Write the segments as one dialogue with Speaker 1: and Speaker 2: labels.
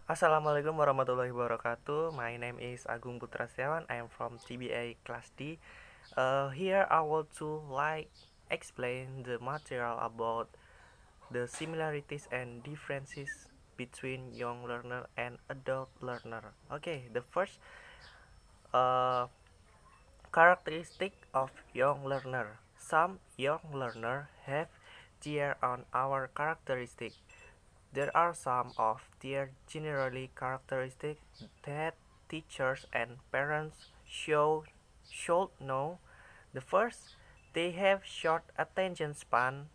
Speaker 1: Assalamualaikum warahmatullahi wabarakatuh. My name is Agung Putra setiawan. I am from TBA Class D. Here I want to explain the material about the similarities and differences between young learner and adult learner. Okay, the first uh, characteristic of young learner. Some young learner have their own our characteristic. There are some of their generally characteristics that teachers and parents should know. The first, they have short attention span,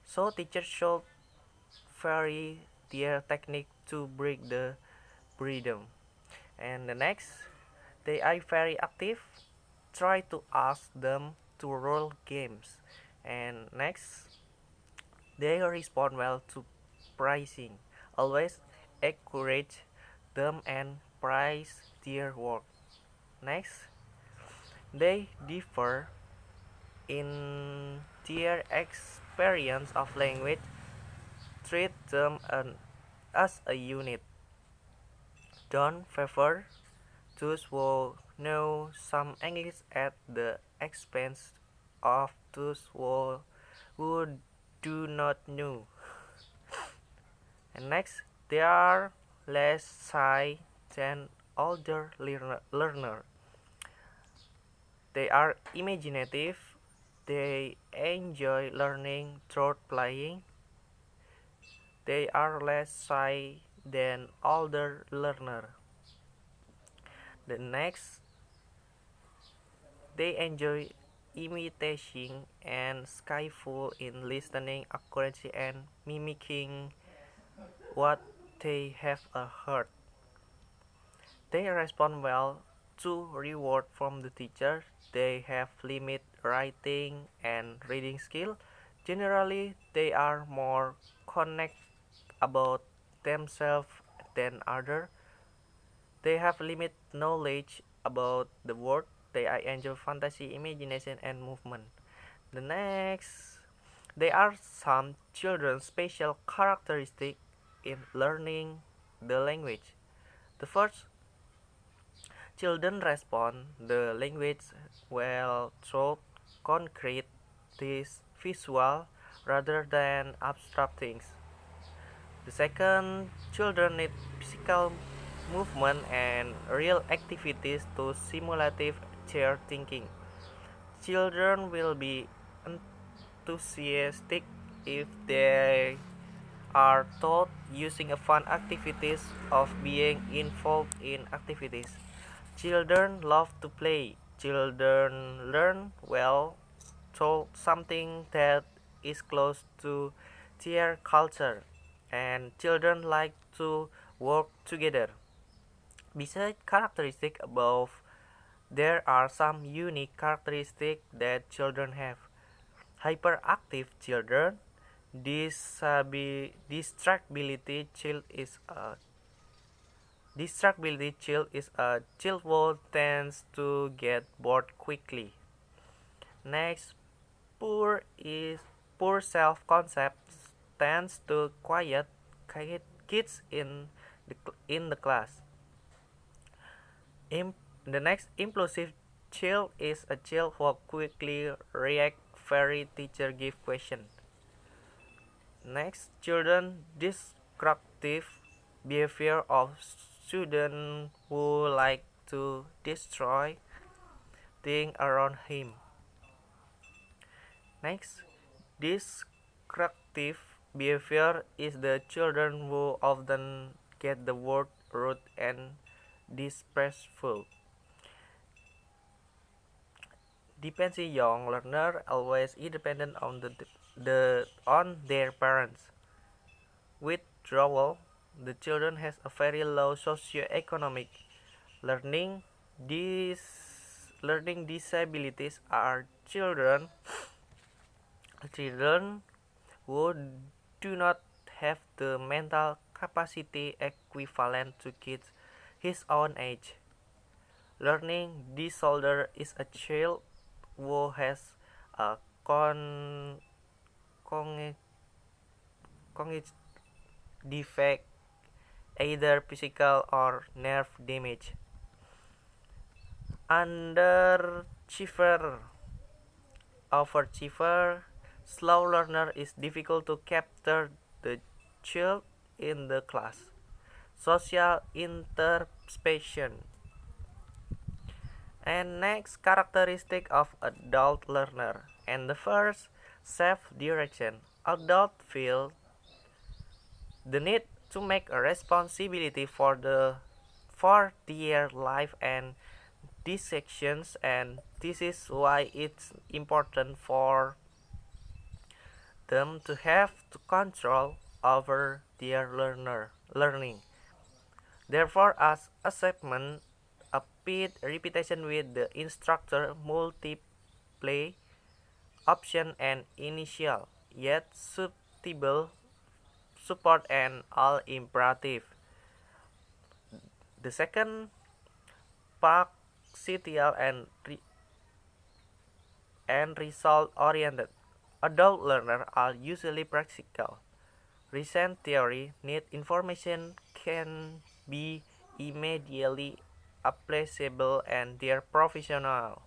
Speaker 1: so teachers should vary their technique to break the rhythm. And the next, they are very active. Try to ask them to role games. And next, they respond well to pricing. Always encourage them and price their work. Next, they differ in their experience of language. Treat them as a unit. Don't favor those who know some English at the expense of those who do not know. And next, they are less shy than older learner. They are imaginative. They enjoy learning through playing. They are less shy than older learner. The next, they enjoy imitation and skillful in listening accuracy and mimicking what they have heard. They respond well to reward from the teacher. They have limited writing and reading skill. Generally, they are more connect about themselves than others. They have limited knowledge about the world. They enjoy fantasy, imagination, and movement. The next, there are some children's special characteristics in learning the language. The first, children respond the language well through concrete, this visual rather than abstract things. The second, children need physical movement and real activities to simulate their thinking. Children will be enthusiastic if they are taught using a fun activities of being involved in activities. Children love to play. Children learn well through something that is close to their culture, and children like to work together. Besides characteristics above, there are some unique characteristics that children have. Hyperactive children, distractibility child is a child who tends to get bored quickly. Next, poor is poor self-concept tends to quiet kids in the class. The next, impulsive child is a child who quickly react very teacher give question. Next, children destructive behavior of students who like to destroy things around him. Next, destructive behavior is the children who often get the word rude and disrespectful. Dependency young learner always independent on on their parents. Withdrawal, the children has a very low socioeconomic learning. These learning disabilities are children who do not have the mental capacity equivalent to kids his own age. Learning disorder is a child who has a cognitive defect either physical or nerve damage. Underachiever, overachiever, slow learner is difficult to capture the child in the class. Social interpretation. And next characteristic of adult learner. And the first, self-direction. Adults feel the need to make a responsibility for their life and decisions, and this is why it's important for them to have to control over their learning. Therefore, as assignment, a paid repetition with the instructor, multiple option and initial yet suitable support and all imperative. The second, parcial and result oriented. Adult learners are usually practical. Recent theory need information can be immediately applicable and they're professional.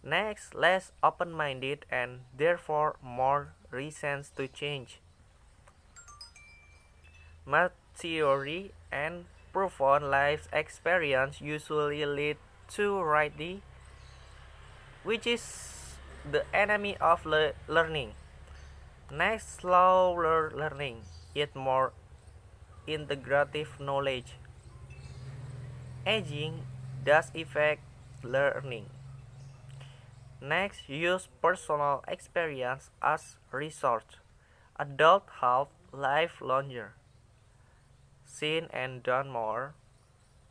Speaker 1: Next, less open-minded and therefore more reasons to change. Maturity and profound life experience usually lead to ready, which is the enemy of learning. Next, slower learning, yet more integrative knowledge. Aging does affect learning. Next, use personal experience as resource. Adults have life longer, seen and done more,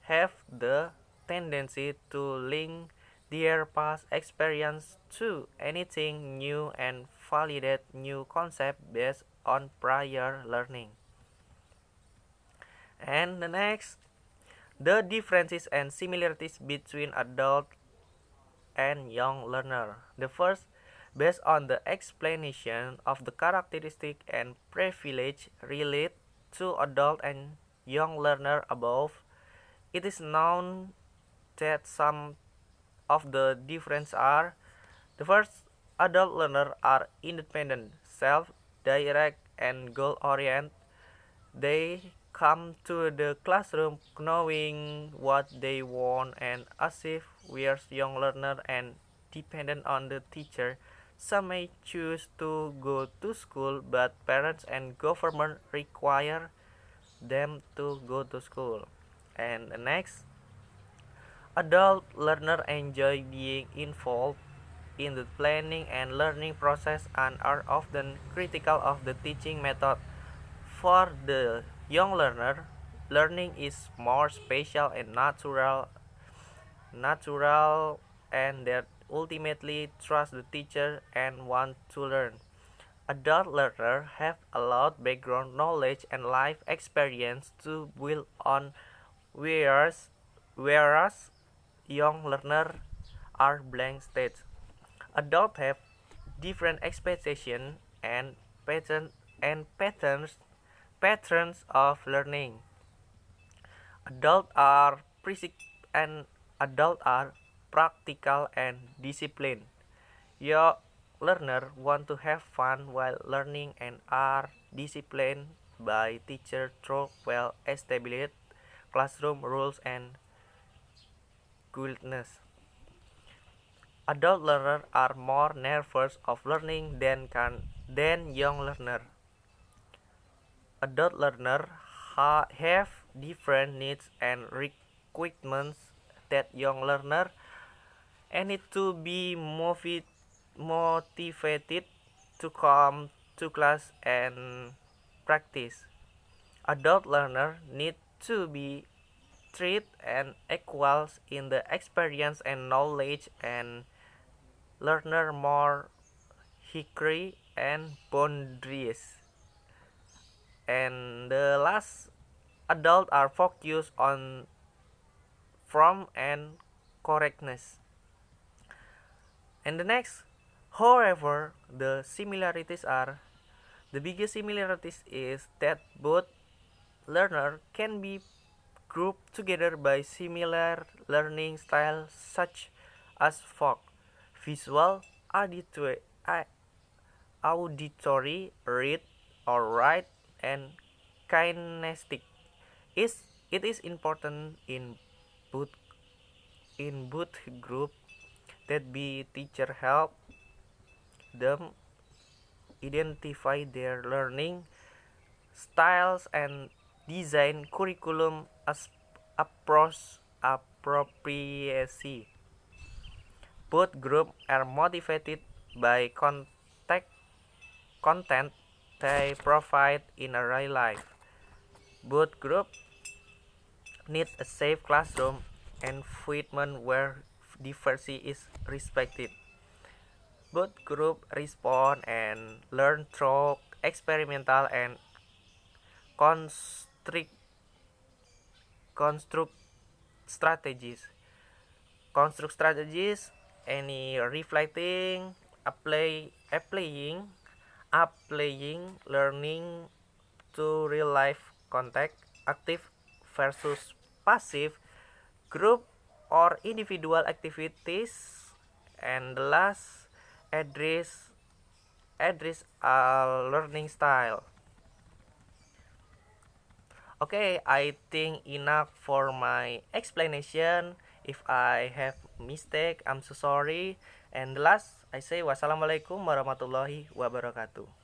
Speaker 1: have the tendency to link their past experience to anything new and validate new concepts based on prior learning. And the next, the differences and similarities between adult and young learner. The first, based on the explanation of the characteristic and privilege related to adult and young learner above, it is known that some of the differences are: the first, adult learners are independent, self-direct, and goal-oriented. They come to the classroom knowing what they want and achieve, whereas young learners and dependent on the teacher. Some may choose to go to school, but parents and government require them to go to school. And the next, adult learners enjoy being involved in the planning and learning process and are often critical of the teaching method. For the young learner, learning is more special and natural, and that ultimately trust the teacher and want to learn. Adult learners have a lot background knowledge and life experience to build on, whereas young learners are blank states. Adults have different expectations and patterns and patterns of learning. Adults are and adults are practical and disciplined. Your learner want to have fun while learning and are disciplined by teacher through well established classroom rules and guidance. Adult learners are more nervous of learning than young learners. Adult learners have different needs and requirements that young learners and need to be motivated to come to class and practice. Adult learners need to be treated and equals in the experience and knowledge, and learner more hierarchy and boundaries. And the last, adults are focused on form and correctness. And the next, however, the biggest similarities is that both learner can be grouped together by similar learning styles such as folk, visual, auditory, read or write, and kinesthetic. It is important both in both group that be teacher help them identify their learning styles and design curriculum as approach appropriacy. Both groups are motivated by content they provide in a real life. Both groups need a safe classroom environment where diversity is respected. Both groups respond and learn through experimental and construct, construct strategies. Construct strategies, any reflecting, applying learning to real life context, active versus passive, group or individual activities, and the last, address a learning style. Okay, I think enough for my explanation. If I have mistake, I'm so sorry. And the last, I say wassalamualaikum warahmatullahi wabarakatuh.